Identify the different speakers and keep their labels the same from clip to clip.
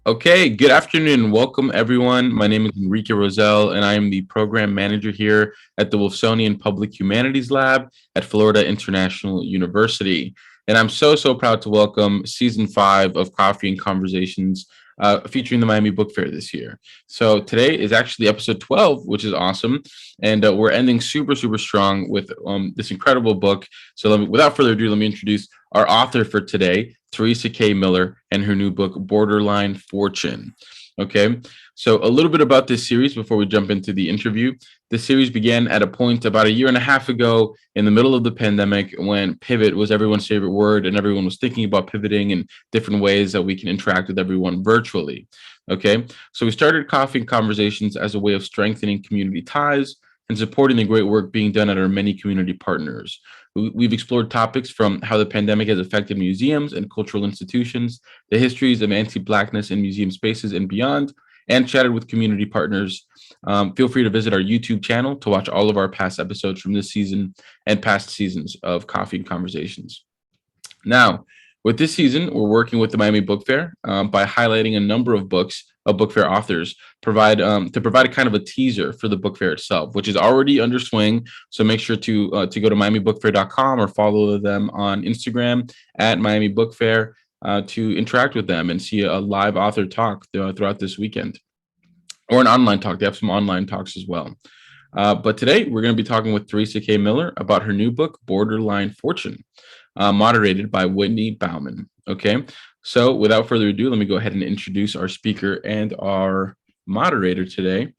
Speaker 1: Okay, good afternoon. Welcome, everyone. My name is Enrique Rosell, and I am the program manager here at the Wolfsonian Public Humanities Lab at Florida International University. And I'm so proud to welcome season 5 of Coffee and Conversations featuring the Miami Book Fair this year. So today is actually episode 12, which is awesome. And we're ending super strong with this incredible book. So without further ado, let me introduce our author for today, Teresa K. Miller, and her new book, Borderline Fortune. Okay, so a little bit about this series before we jump into the interview. The series began at a point about a year and a half ago in the middle of the pandemic when pivot was everyone's favorite word and everyone was thinking about pivoting in different ways that we can interact with everyone virtually. Okay, so we started Coffee and Conversations as a way of strengthening community ties and supporting the great work being done at our many community partners. We've explored topics from how the pandemic has affected museums and cultural institutions, the histories of anti-Blackness in museum spaces and beyond, and chatted with community partners. Feel free to visit our YouTube channel to watch all of our past episodes from this season and past seasons of Coffee and Conversations. Now, with this season, we're working with the Miami Book Fair by highlighting a number of books of book fair authors to provide a kind of a teaser for the book fair itself, which is already under swing. So make sure to go to miamibookfair.com or follow them on Instagram at Miami Book Fair to interact with them and see a live author talk throughout this weekend, or an online talk. They have some online talks as well. But today we're going to be talking with Teresa K. Miller about her new book, Borderline Fortune, moderated by Whitney Bauman. Okay, so without further ado, let me go ahead and introduce our speaker and our moderator today.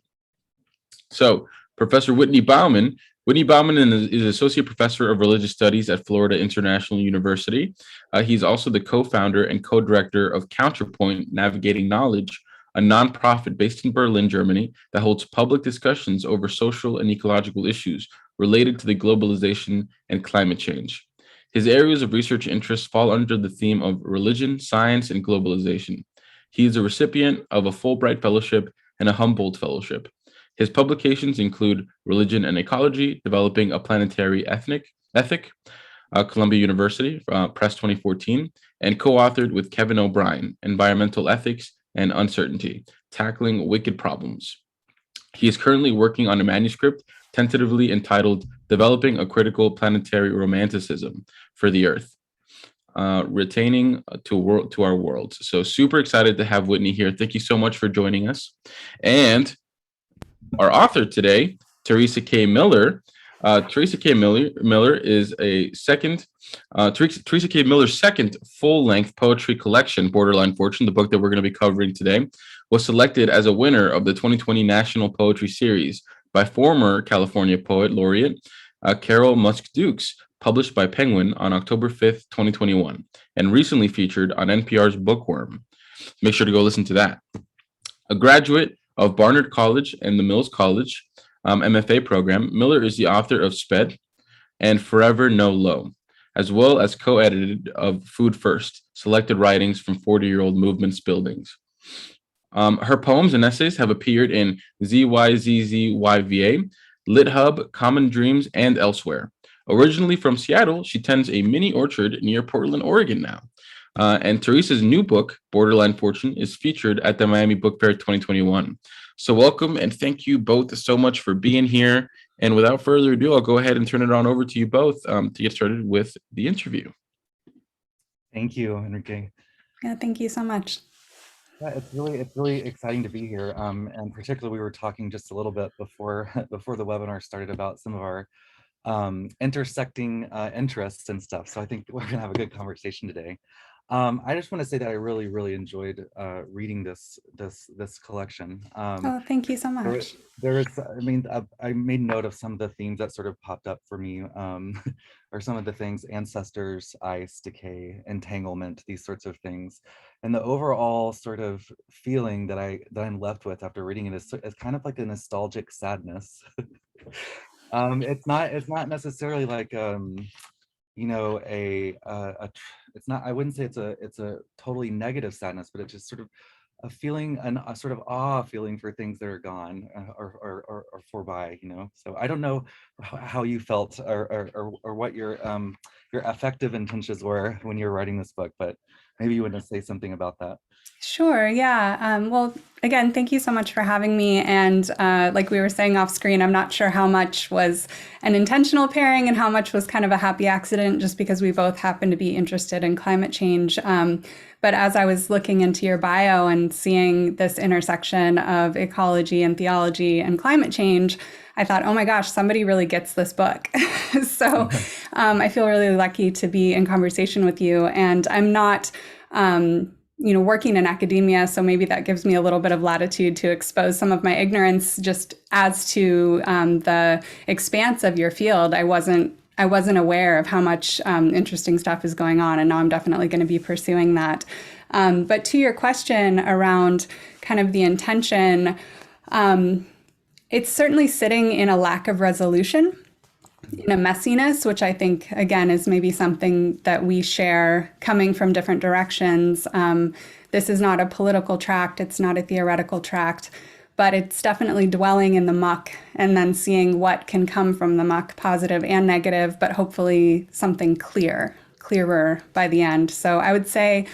Speaker 1: So, Professor Whitney Bauman. Whitney Bauman is Associate Professor of Religious Studies at Florida International University. He's also the co-founder and co-director of Counterpoint Navigating Knowledge, a nonprofit based in Berlin, Germany, that holds public discussions over social and ecological issues related to the globalization and climate change. His areas of research interest fall under the theme of religion, science, and globalization. He is a recipient of a Fulbright Fellowship and a Humboldt Fellowship. His publications include Religion and Ecology, Developing a Planetary Ethic, Columbia University, Press 2014, and co-authored with Kevin O'Brien, Environmental Ethics and Uncertainty, Tackling Wicked Problems. He is currently working on a manuscript tentatively entitled Developing a Critical Planetary Romanticism for the Earth, Retaining to Our World. So super excited to have Whitney here. Thank you so much for joining us. And our author today, Teresa K. Miller. Teresa K. Miller is a Teresa K. Miller's second full-length poetry collection, Borderline Fortune, the book that we're going to be covering today, was selected as a winner of the 2020 National Poetry Series by former California Poet Laureate Carol Musk Dukes, published by Penguin on October 5th, 2021, and recently featured on NPR's Bookworm. Make sure to go listen to that. A graduate of Barnard College and the Mills College MFA program, Miller is the author of Sped and Forever No Low, as well as co-edited of Food First, selected writings from 40-year-old movements buildings. Her poems and essays have appeared in ZYZZYVA, Lit Hub, Common Dreams, and elsewhere. Originally from Seattle, she tends a mini orchard near Portland, Oregon now. And Teresa's new book, Borderline Fortune, is featured at the Miami Book Fair 2021. So welcome and thank you both so much for being here. And without further ado, I'll go ahead and turn it on over to you both to get started with the interview.
Speaker 2: Thank you, Enrique.
Speaker 3: Yeah, thank you so much.
Speaker 2: Yeah, it's really exciting to be here. And particularly, we were talking just a little bit before the webinar started about some of our intersecting interests and stuff. So I think we're gonna have a good conversation today. I just want to say that I really enjoyed reading this collection.
Speaker 3: Oh, thank you so much.
Speaker 2: I made note of some of the themes that sort of popped up for me, or some of the things: ancestors, ice, decay, entanglement, these sorts of things. And the overall sort of feeling that I'm left with after reading it is kind of like a nostalgic sadness. It's not necessarily like it's not, I wouldn't say it's a totally negative sadness, but it's just sort of a feeling, a sort of awe feeling for things that are gone or forby, So I don't know how you felt or what your affective intentions were when you were writing this book, but maybe you want to say something about that.
Speaker 3: Sure. Yeah. Well, again, thank you so much for having me. And like we were saying off screen, I'm not sure how much was an intentional pairing and how much was kind of a happy accident, just because we both happen to be interested in climate change. But as I was looking into your bio and seeing this intersection of ecology and theology and climate change, I thought, oh my gosh, somebody really gets this book. So I feel really lucky to be in conversation with you. And I'm not working in academia, so maybe that gives me a little bit of latitude to expose some of my ignorance just as to the expanse of your field. I wasn't aware of how much interesting stuff is going on, and now I'm definitely going to be pursuing that. But to your question around kind of the intention, it's certainly sitting in a lack of resolution, in a messiness, which I think, again, is maybe something that we share coming from different directions. This is not a political tract. It's not a theoretical tract, but it's definitely dwelling in the muck and then seeing what can come from the muck, positive and negative, but hopefully something clearer by the end. So I would say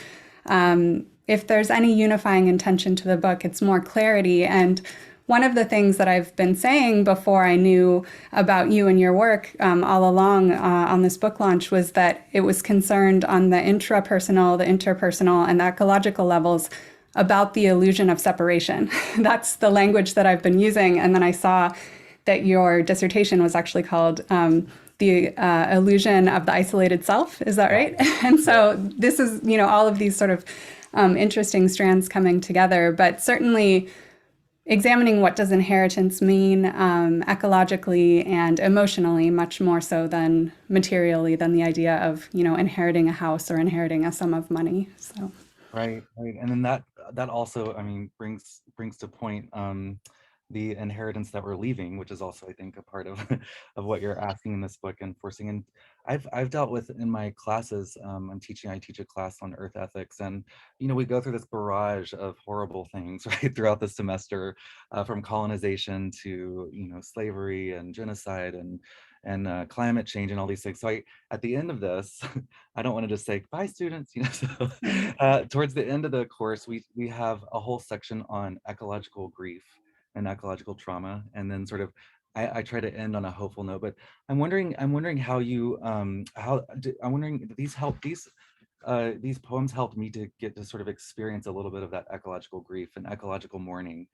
Speaker 3: if there's any unifying intention to the book, it's more clarity. And one of the things that I've been saying before I knew about you and your work all along on this book launch was that it was concerned on the intrapersonal, the interpersonal, and the ecological levels about the illusion of separation. That's the language that I've been using. And then I saw that your dissertation was actually called the illusion of the isolated self. Is that right? And so this is, all of these sort of interesting strands coming together, but certainly examining what does inheritance mean ecologically and emotionally, much more so than materially, than the idea of, inheriting a house or inheriting a sum of money. So
Speaker 2: Right. And then that also, brings to point the inheritance that we're leaving, which is also, I think, a part of of what you're asking in this book and forcing. And I've dealt with in my classes. I teach a class on earth ethics, and we go through this barrage of horrible things right throughout the semester, from colonization to slavery and genocide and climate change and all these things. So at the end of this, I don't want to just say bye, students. So towards the end of the course, we have a whole section on ecological grief and ecological trauma, and then sort of I try to end on a hopeful note. But I'm wondering how you I'm wondering these poems helped me to get to sort of experience a little bit of that ecological grief and ecological mourning,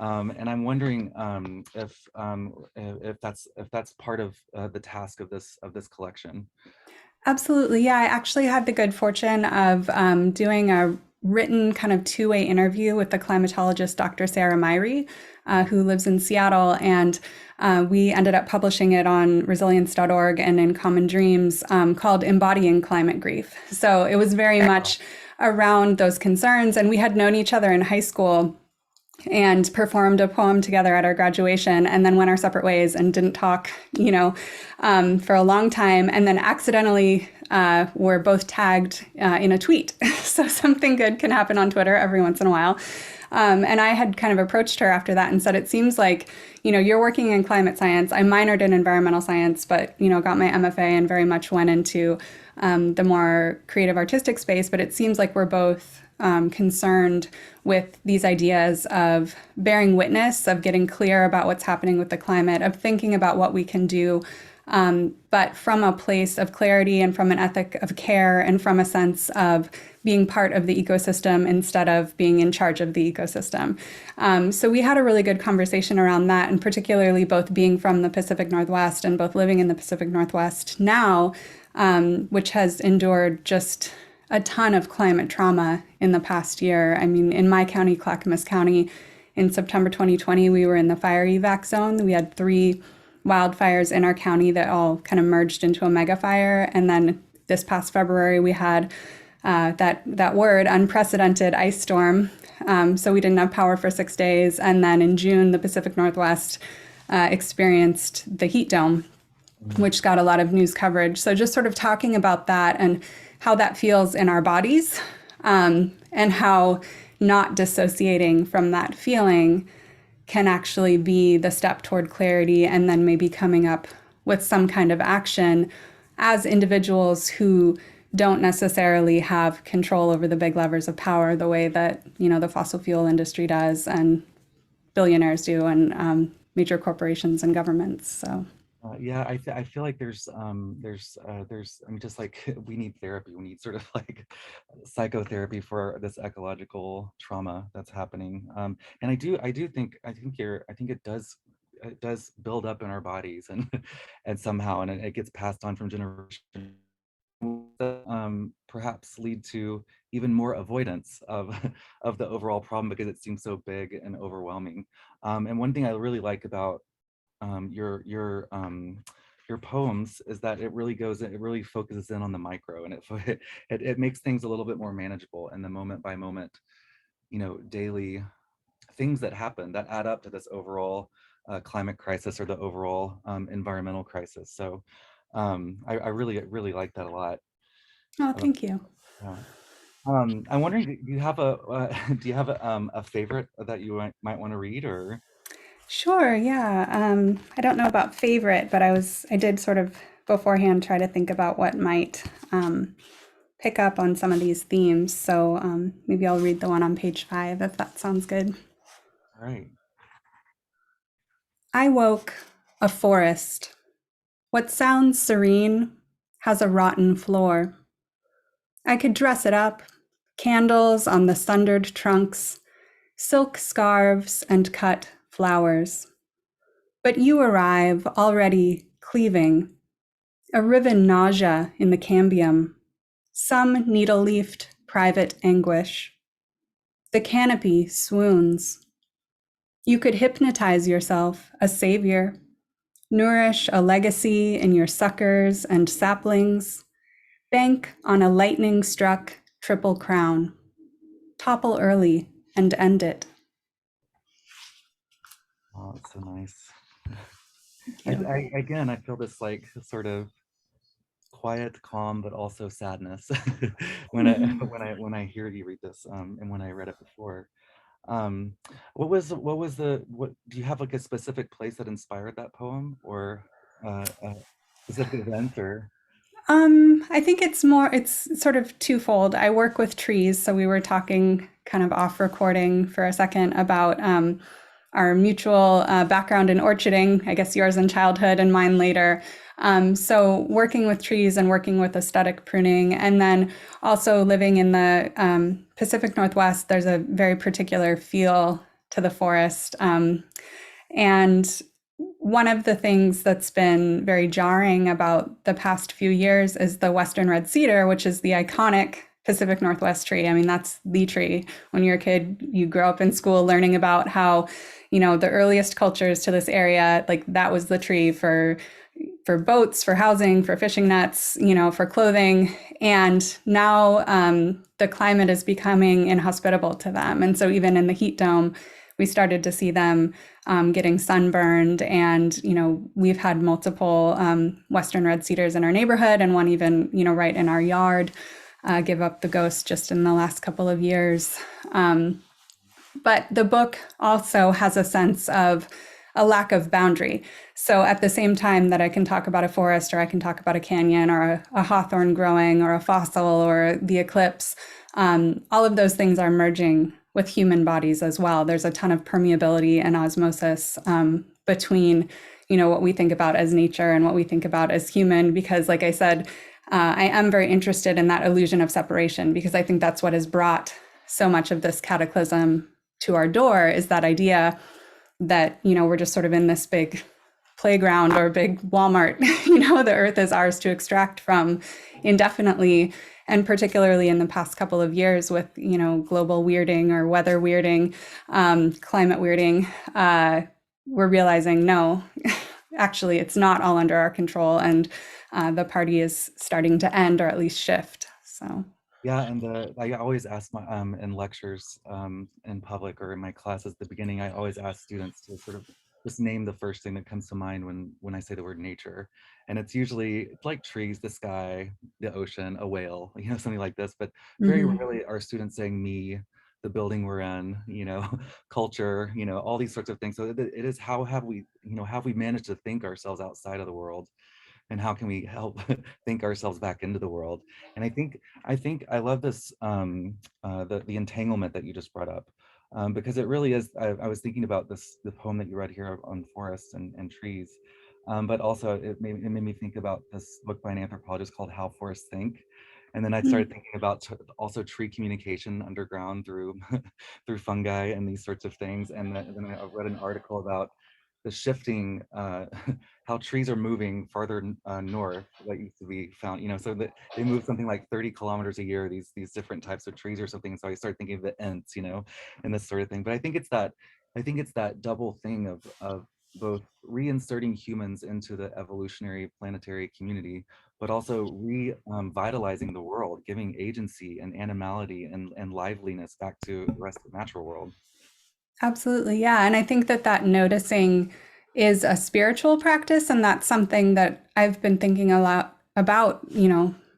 Speaker 2: and I'm wondering if that's part of the task of this collection.
Speaker 3: absolutely. Yeah, I actually had the good fortune of doing a written kind of two-way interview with the climatologist Dr. Sarah Myrie, who lives in Seattle. And we ended up publishing it on resilience.org and in Common Dreams, called Embodying Climate Grief. So it was very much around those concerns. And we had known each other in high school and performed a poem together at our graduation, and then went our separate ways and didn't talk, for a long time. And then accidentally were both tagged in a tweet. So something good can happen on Twitter every once in a while. And I had kind of approached her after that and said, it seems like, you're working in climate science. I minored in environmental science, but, got my MFA and very much went into the more creative artistic space. But it seems like we're both concerned with these ideas of bearing witness, of getting clear about what's happening with the climate, of thinking about what we can do, but from a place of clarity and from an ethic of care and from a sense of being part of the ecosystem instead of being in charge of the ecosystem. So we had a really good conversation around that, and particularly both being from the Pacific Northwest and both living in the Pacific Northwest now, which has endured just a ton of climate trauma in the past year. I mean, in my county, Clackamas County, in September 2020, we were in the fire evac zone. We had 3 wildfires in our county that all kind of merged into a mega fire. And then this past February, we had that word, unprecedented ice storm. So we didn't have power for 6 days. And then in June, the Pacific Northwest experienced the heat dome, which got a lot of news coverage. So just sort of talking about that and how that feels in our bodies, and how not dissociating from that feeling can actually be the step toward clarity, and then maybe coming up with some kind of action as individuals who don't necessarily have control over the big levers of power the way that, the fossil fuel industry does and billionaires do, and major corporations and governments. So.
Speaker 2: Yeah, I feel like there's I mean, just like we need therapy, we need sort of like psychotherapy for this ecological trauma that's happening. And I think it does build up in our bodies and and somehow, and it gets passed on from generation, perhaps lead to even more avoidance of of the overall problem because it seems so big and overwhelming. And one thing I really like about um, your your um, your poems is that it really focuses in on the micro, and it makes things a little bit more manageable, and the moment by moment, daily things that happen that add up to this overall climate crisis or the overall environmental crisis. So I really like that a lot.
Speaker 3: Oh,
Speaker 2: Uh,
Speaker 3: thank you.
Speaker 2: yeah. I'm wondering, do you have a do you have a favorite that you might want to read, or?
Speaker 3: Sure, yeah. I don't know about favorite, but I did sort of beforehand try to think about what might pick up on some of these themes. So maybe I'll read the one on page 5 if that sounds good.
Speaker 2: All right.
Speaker 3: I woke a forest. What sounds serene has a rotten floor. I could dress it up, candles on the sundered trunks, silk scarves and cut flowers. But you arrive already cleaving, a riven nausea in the cambium, some needle-leafed private anguish. The canopy swoons. You could hypnotize yourself, a savior, nourish a legacy in your suckers and saplings, bank on a lightning-struck triple crown, topple early and end it.
Speaker 2: Oh, it's so nice.
Speaker 3: Thank you.
Speaker 2: Again, I feel this like sort of quiet calm, but also sadness when
Speaker 3: Mhm.
Speaker 2: when I hear you read this, and when I read it before. um what do you have like a specific place that inspired that poem, or a specific event, or?
Speaker 3: I think it's sort of twofold. I work with trees, so we were talking kind of off recording for a second about our mutual background in orcharding, I guess yours in childhood and mine later. So working with trees and working with aesthetic pruning, and then also living in the Pacific Northwest, there's a very particular feel to the forest. And one of the things that's been very jarring about the past few years is the Western red cedar, which is the iconic Pacific Northwest tree. I mean, that's the tree. When you're a kid, you grow up in school learning about how, the earliest cultures to this area, like that was the tree for boats, for housing, for fishing nets, for clothing. And now the climate is becoming inhospitable to them. And so even in the heat dome, we started to see them getting sunburned. And, we've had multiple Western red cedars in our neighborhood, and one even, right in our yard give up the ghost just in the last couple of years. But the book also has a sense of a lack of boundary. So at the same time that I can talk about a forest, or I can talk about a canyon, or a hawthorn growing, or a fossil, or the eclipse, all of those things are merging with human bodies as well. There's a ton of permeability and osmosis between, what we think about as nature and what we think about as human. Because, like I said, I am very interested in that illusion of separation, because I think that's what has brought so much of this cataclysm to our door, is that idea that, we're just sort of in this big playground or big Walmart, the earth is ours to extract from indefinitely. And particularly in the past couple of years with, global weirding or weather weirding, climate weirding, we're realizing, no, actually, it's not all under our control. And the party is starting to end, or at least shift. So.
Speaker 2: Yeah, and I always ask my in lectures, in public or in my class at the beginning, I always ask students to sort of just name the first thing that comes to mind when I say the word nature. And it's like trees, the sky, the ocean, a whale, something like this. But very
Speaker 3: Mhm.
Speaker 2: rarely are students saying me, the building we're in, culture, all these sorts of things. So it is, how have we managed to think ourselves outside of the world? and how can we help think ourselves back into the world. And I think I love this the entanglement that you just brought up, because it really is. I was thinking about the poem that you read here on forests and trees, but also it made me think about this book by an anthropologist called How Forests Think. And then I started thinking about also tree communication underground through through fungi and these sorts of things. And then I read an article about the shifting, how trees are moving farther north that used to be found, so that they move something like 30 kilometers a year, these different types of trees or something. So I started thinking of the ants, and this sort of thing. But I think it's that double thing of both reinserting humans into the evolutionary planetary community, but also revitalizing the world, giving agency and animality and liveliness back to the rest of the natural world.
Speaker 3: Absolutely. Yeah. And I think that that noticing is a spiritual practice. And that's something that I've been thinking a lot about,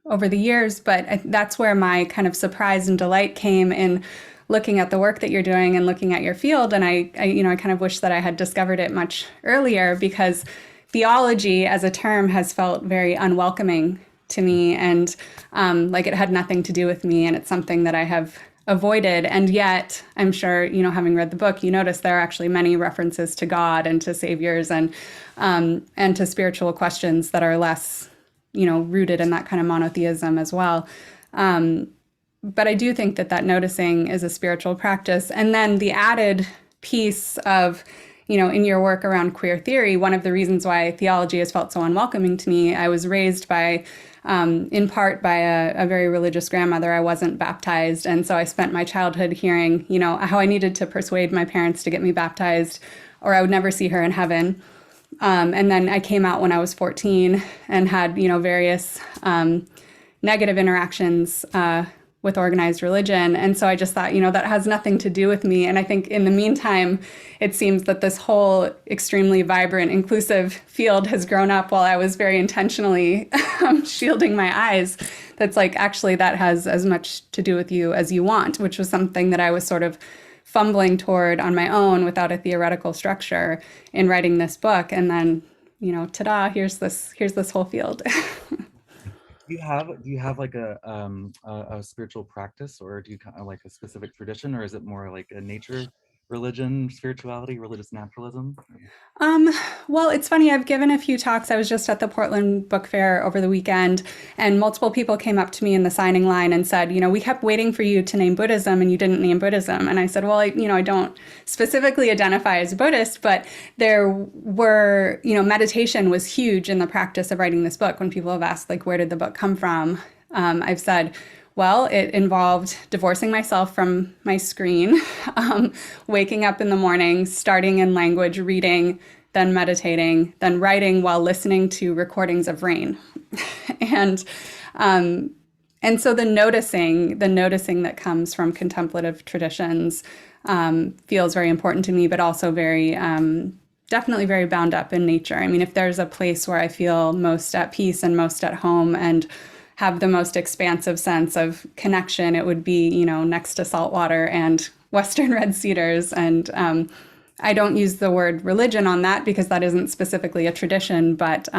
Speaker 3: over the years. But that's where my kind of surprise and delight came in looking at the work that you're doing and looking at your field. And I kind of wish that I had discovered it much earlier, because theology as a term has felt very unwelcoming to me, and like it had nothing to do with me. And it's something that I have avoided. And yet, I'm sure, having read the book, you notice there are actually many references to God and to saviors and to spiritual questions that are less, rooted in that kind of monotheism as well. But I do think that that noticing is a spiritual practice. And then the added piece of, in your work around queer theory, one of the reasons why theology has felt so unwelcoming to me, I was raised by, in part by a very religious grandmother. I wasn't baptized. And so I spent my childhood hearing, how I needed to persuade my parents to get me baptized, or I would never see her in heaven. And then I came out when I was 14 and had, various negative interactions with organized religion. And so I just thought, that has nothing to do with me. And I think in the meantime, it seems that this whole extremely vibrant, inclusive field has grown up while I was very intentionally shielding my eyes. That's like, actually, that has as much to do with you as you want, which was something that I was sort of fumbling toward on my own without a theoretical structure in writing this book. And then, ta-da, here's this whole field.
Speaker 2: Do you have like a spiritual practice, or do you kind of like a specific tradition, or is it more like a nature religion, spirituality, religious naturalism?
Speaker 3: Um, well, it's funny. I've given a few talks. I was just at the Portland Book Fair over the weekend, and multiple people came up to me in the signing line and said, we kept waiting for you to name Buddhism and you didn't name Buddhism. And I said, well, I don't specifically identify as a Buddhist, but there were, meditation was huge in the practice of writing this book. When people have asked, like, where did the book come from? I've said, well, it involved divorcing myself from my screen, waking up in the morning, starting in language, reading, then meditating, then writing while listening to recordings of rain. and and so the noticing that comes from contemplative traditions feels very important to me, but also very definitely very bound up in nature. I mean, if there's a place where I feel most at peace and most at home and have the most expansive sense of connection, it would be, next to saltwater and Western red cedars. And I don't use the word religion on that because that isn't specifically a tradition, but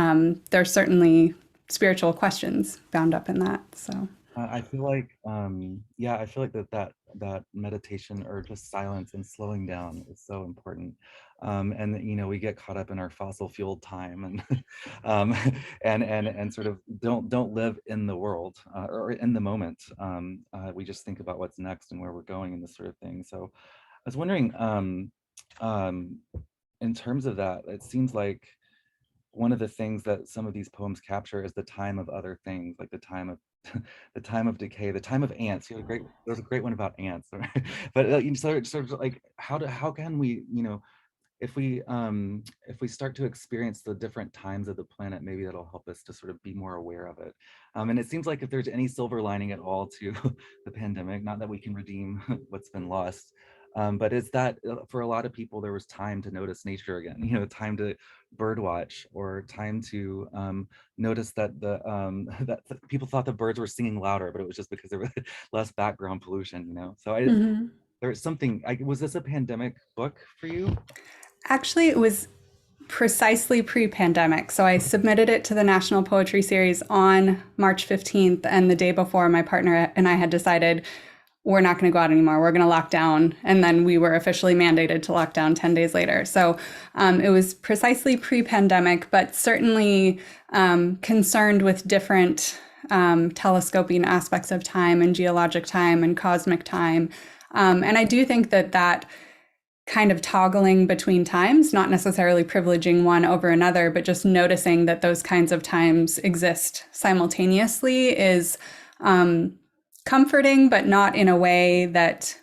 Speaker 3: there's certainly spiritual questions bound up in that. So
Speaker 2: I feel like, I feel like that meditation or just silence and slowing down is so important. And we get caught up in our fossil fueled time and and sort of don't live in the world or in the moment. We just think about what's next and where we're going and this sort of thing. So I was wondering, um, in terms of that, it seems like one of the things that some of these poems capture is the time of other things, like the time of the time of decay, the time of ants. There's a great one about ants. But sort of like how can we, if we start to experience the different times of the planet, maybe that'll help us to sort of be more aware of it. And it seems like if there's any silver lining at all to the pandemic, not that we can redeem what's been lost, but it's that for a lot of people there was time to notice nature again, time to bird watch, or time to notice that that people thought the birds were singing louder, but it was just because there was less background pollution. So there's something. Was this a pandemic book for you?
Speaker 3: actually, it was precisely pre-pandemic. So I submitted it to the National Poetry Series on March 15th, and the day before, my partner and I had decided we're not going to go out anymore. We're going to lock down. And then we were officially mandated to lock down 10 days later. So it was precisely pre-pandemic, but certainly concerned with different telescoping aspects of time and geologic time and cosmic time. And I do think that that kind of toggling between times, not necessarily privileging one over another, but just noticing that those kinds of times exist simultaneously is comforting, but not in a way that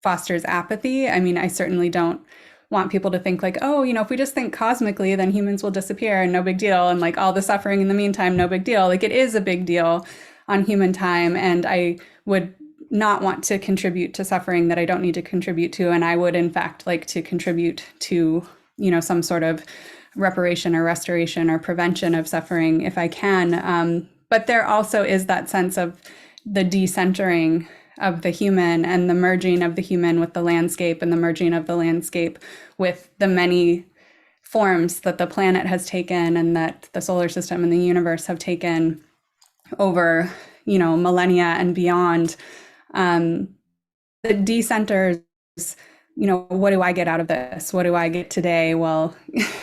Speaker 3: fosters apathy. I mean, I certainly don't want people to think like, oh, if we just think cosmically, then humans will disappear and no big deal. And like all the suffering in the meantime, no big deal. Like it is a big deal on human time. And I would not want to contribute to suffering that I don't need to contribute to. And I would, in fact, like to contribute to, some sort of reparation or restoration or prevention of suffering if I can. But there also is that sense of the decentering of the human and the merging of the human with the landscape and the merging of the landscape with the many forms that the planet has taken and that the solar system and the universe have taken over, millennia and beyond. The decenters, what do I get out of this? What do I get today? Well,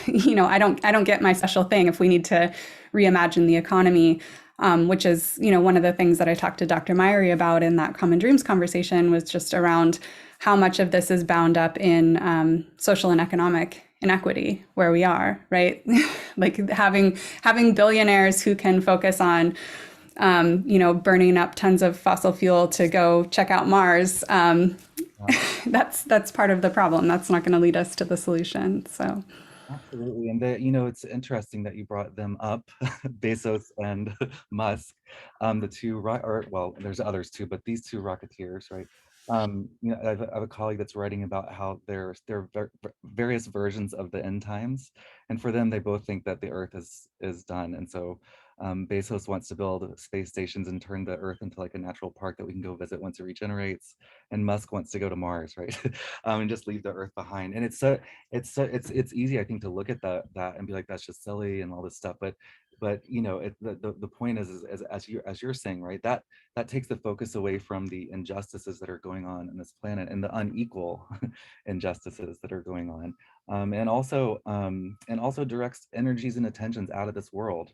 Speaker 3: I don't get my special thing if we need to reimagine the economy. Which is, one of the things that I talked to Dr. Myrie about in that Common Dreams conversation was just around how much of this is bound up in social and economic inequity where we are, right? Like having billionaires who can focus on, burning up tons of fossil fuel to go check out Mars. That's part of the problem. That's not going to lead us to the solution. So.
Speaker 2: Absolutely. And it's interesting that you brought them up, Bezos and Musk, the two, there's others too, but these two rocketeers, right? I have a colleague that's writing about how there are various versions of the end times. And for them, they both think that the Earth is done. And so Bezos wants to build space stations and turn the Earth into like a natural park that we can go visit once it regenerates. And Musk wants to go to Mars, right? And just leave the Earth behind. And it's easy, I think, to look at that and be like, that's just silly and all this stuff. But the point is as you're saying, right, that takes the focus away from the injustices that are going on in this planet and the unequal injustices that are going on, and also directs energies and attentions out of this world,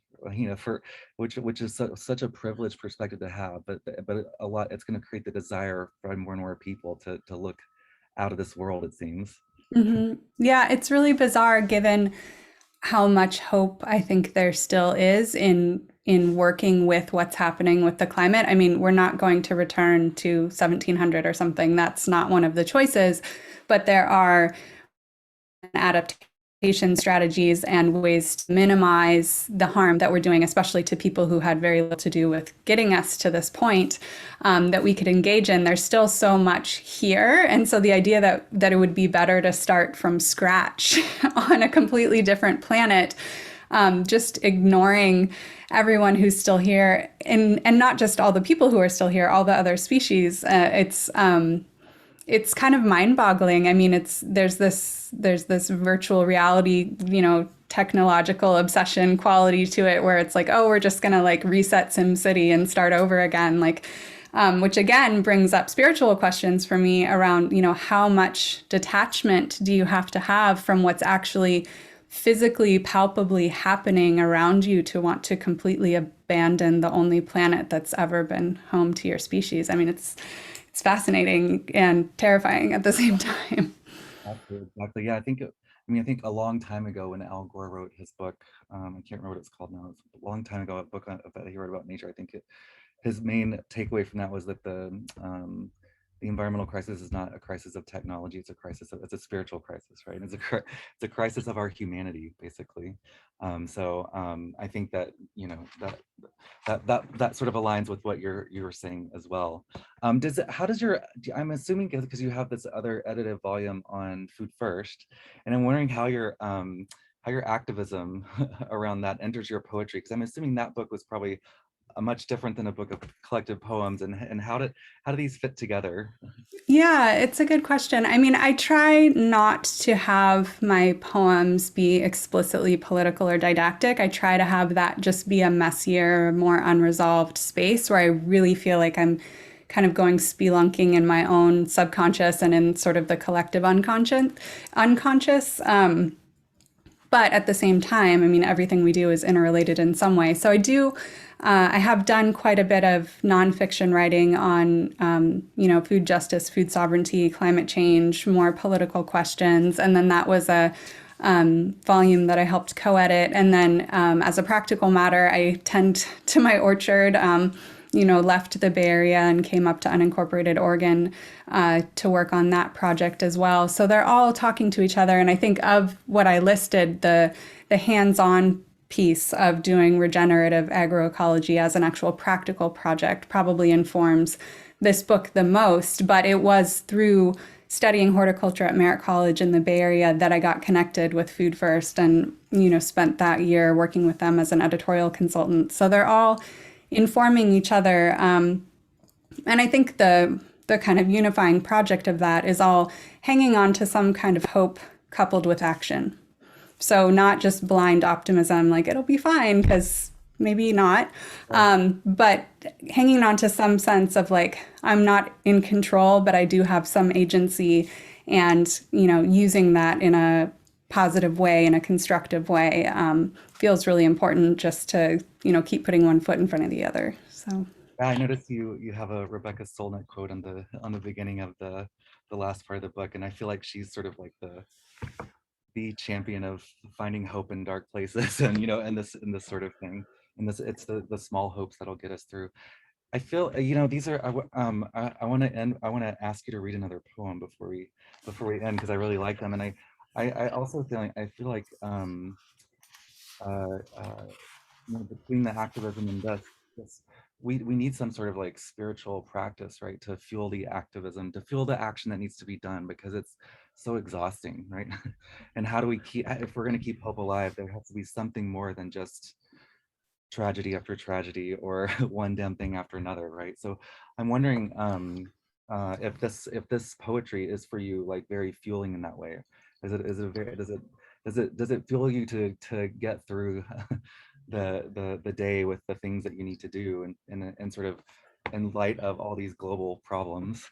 Speaker 2: for which is such a privileged perspective to have, but a lot, it's going to create the desire for more and more people to look out of this world, it seems.
Speaker 3: Mm-hmm. Yeah, it's really bizarre given how much hope I think there still is in working with what's happening with the climate. I mean, we're not going to return to 1700 or something. That's not one of the choices, but there are adaptation strategies and ways to minimize the harm that we're doing, especially to people who had very little to do with getting us to this point, that we could engage in. There's still so much here. And so the idea that it would be better to start from scratch on a completely different planet, just ignoring everyone who's still here, and not just all the people who are still here, all the other species, it's kind of mind-boggling. I mean, there's this virtual reality, technological obsession quality to it, where it's like, oh, we're just gonna like reset SimCity and start over again, like, which again brings up spiritual questions for me around, how much detachment do you have to have from what's actually physically, palpably happening around you to want to completely abandon the only planet that's ever been home to your species. I mean, it's fascinating and terrifying at the same time.
Speaker 2: Exactly. Yeah, I think a long time ago when Al Gore wrote his book, I can't remember what it's called now. It's a long time ago, a book that he wrote about nature. I think his main takeaway from that was that the environmental crisis is not a crisis of technology; it's a spiritual crisis, right? It's a crisis of our humanity, basically. I think that that sort of aligns with what you're saying as well. I'm assuming, because you have this other edited volume on Food First, and I'm wondering how your activism around that enters your poetry, because I'm assuming that book was probably much different than a book of collected poems, and how do these fit together?
Speaker 3: Yeah, it's a good question. I mean, I try not to have my poems be explicitly political or didactic. I try to have that just be a messier, more unresolved space where I really feel like I'm kind of going spelunking in my own subconscious and in sort of the collective unconscious. But at the same time, I mean, everything we do is interrelated in some way. So I have done quite a bit of nonfiction writing on, food justice, food sovereignty, climate change, more political questions. And then that was a volume that I helped co-edit. And then as a practical matter, I tend to my orchard, left the Bay Area and came up to unincorporated Oregon to work on that project as well. So they're all talking to each other. And I think of what I listed, the hands-on piece of doing regenerative agroecology as an actual practical project probably informs this book the most. But it was through studying horticulture at Merritt College in the Bay Area that I got connected with Food First and, spent that year working with them as an editorial consultant. So they're all informing each other. And I think the kind of unifying project of that is all hanging on to some kind of hope coupled with action. So not just blind optimism, like it'll be fine, because maybe not, but hanging on to some sense of like, I'm not in control, but I do have some agency, and, using that in a positive way, in a constructive way, feels really important just to, keep putting one foot in front of the other. So
Speaker 2: yeah, I noticed you have a Rebecca Solnit quote on the beginning of the last part of the book, and I feel like she's sort of like the champion of finding hope in dark places, and and this sort of thing, and it's the small hopes that'll get us through. I feel these are I want to ask you to read another poem before we end, because I really like them, and I also feel like between the activism and this we need some sort of like spiritual practice, right, to fuel the activism, to fuel the action that needs to be done, because it's so exhausting, right? And how do we if we're going to keep hope alive, there has to be something more than just tragedy after tragedy, or one damn thing after another, right? So I'm wondering if this poetry is for you like very fueling in that way. Does it fuel you to get through the day with the things that you need to do, and sort of in light of all these global problems?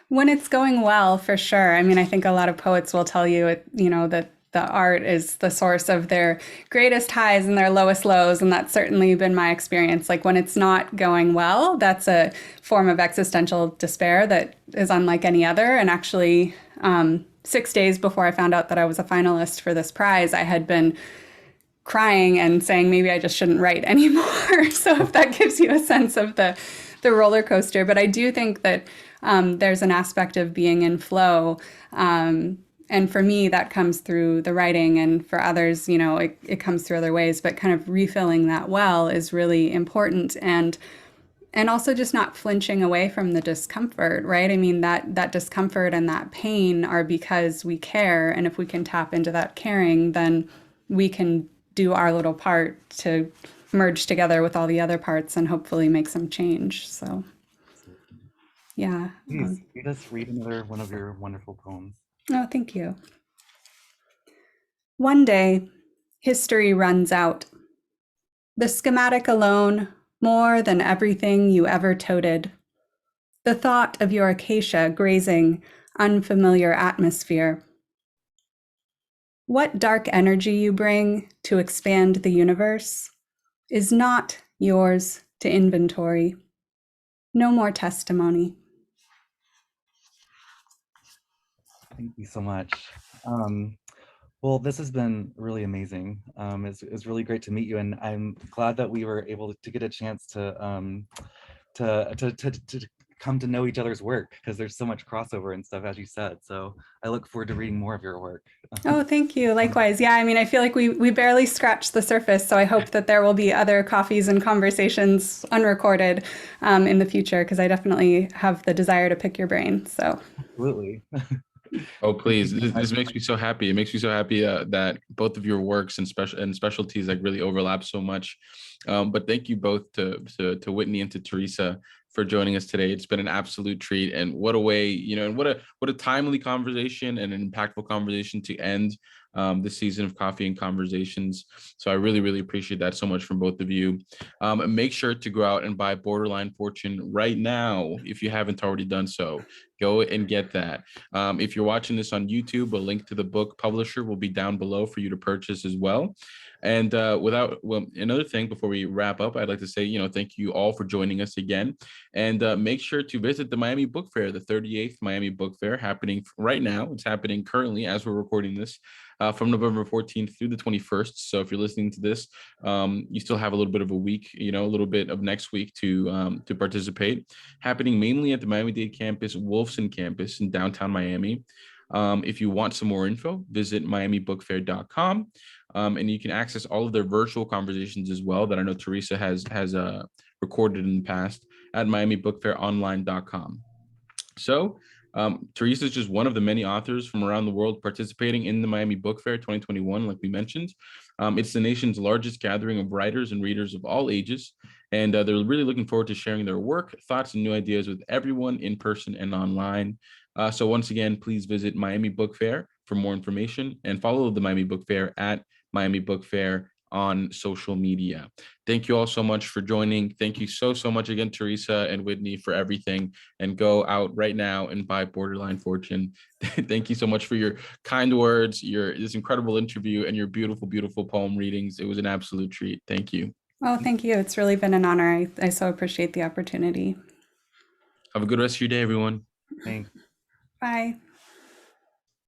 Speaker 3: when it's going well, for sure. I mean, I think a lot of poets will tell you, that the art is the source of their greatest highs and their lowest lows. And that's certainly been my experience. Like when it's not going well, that's a form of existential despair that is unlike any other. And actually, 6 days before I found out that I was a finalist for this prize, I had been crying and saying maybe I just shouldn't write anymore. So if that gives you a sense of the roller coaster. But I do think that there's an aspect of being in flow. And for me, that comes through the writing, and for others, it comes through other ways, but kind of refilling that well is really important. And also just not flinching away from the discomfort, right? I mean, that discomfort and that pain are because we care. And if we can tap into that caring, then we can do our little part to merge together with all the other parts and hopefully make some change. So, yeah.
Speaker 2: Please, read us another one of your wonderful poems.
Speaker 3: Oh, thank you. One day, history runs out. The schematic alone, more than everything you ever toted. The thought of your acacia grazing unfamiliar atmosphere. What dark energy you bring to expand the universe is not yours to inventory. No more testimony.
Speaker 2: Thank you so much. Well, this has been really amazing. It's really great to meet you, and I'm glad that we were able to get a chance to come to know each other's work, because there's so much crossover and stuff, as you said. So I look forward to reading more of your work.
Speaker 3: Oh, thank you. Likewise. Yeah, I mean, I feel like we barely scratched the surface. So I hope that there will be other coffees and conversations unrecorded in the future, because I definitely have the desire to pick your brain. So
Speaker 2: absolutely.
Speaker 1: Oh, please. This,
Speaker 2: I,
Speaker 1: this makes me so happy. It makes me so happy that both of your works and specialties like really overlap so much. But thank you both to Whitney and to Teresa for joining us today. It's been an absolute treat, and what a way, and what a timely conversation and an impactful conversation to end this season of Coffee and Conversations. So I really, really appreciate that so much from both of you. Make sure to go out and buy Borderline Fortune right now if you haven't already done so. Go and get that. If you're watching this on YouTube, a link to the book publisher will be down below for you to purchase as well. And another thing before we wrap up, I'd like to say, thank you all for joining us again. And make sure to visit the Miami Book Fair, the 38th Miami Book Fair, happening right now. It's happening currently as we're recording this. From November 14th through the 21st. So if you're listening to this, you still have a little bit of a week, a little bit of next week to participate. Happening mainly at the Miami-Dade campus, Wolfson campus in downtown Miami. If you want some more info, visit miamibookfair.com. And you can access all of their virtual conversations as well that I know Teresa has recorded in the past at miamibookfaironline.com. So Teresa is just one of the many authors from around the world participating in the Miami Book Fair 2021, like we mentioned. It's the nation's largest gathering of writers and readers of all ages, and they're really looking forward to sharing their work, thoughts, and new ideas with everyone in person and online. So once again, please visit Miami Book Fair for more information and follow the Miami Book Fair at Miami Book Fair on social media. Thank you all so much for joining. Thank you so much again, Teresa and Whitney, for everything. And go out right now and buy Borderline Fortune. Thank you so much for your kind words, this incredible interview, and your beautiful, beautiful poem readings. It was an absolute treat. Thank you.
Speaker 3: Oh, thank you. It's really been an honor. I so appreciate the opportunity.
Speaker 1: Have a good rest of your day, everyone.
Speaker 2: Thanks.
Speaker 3: Bye.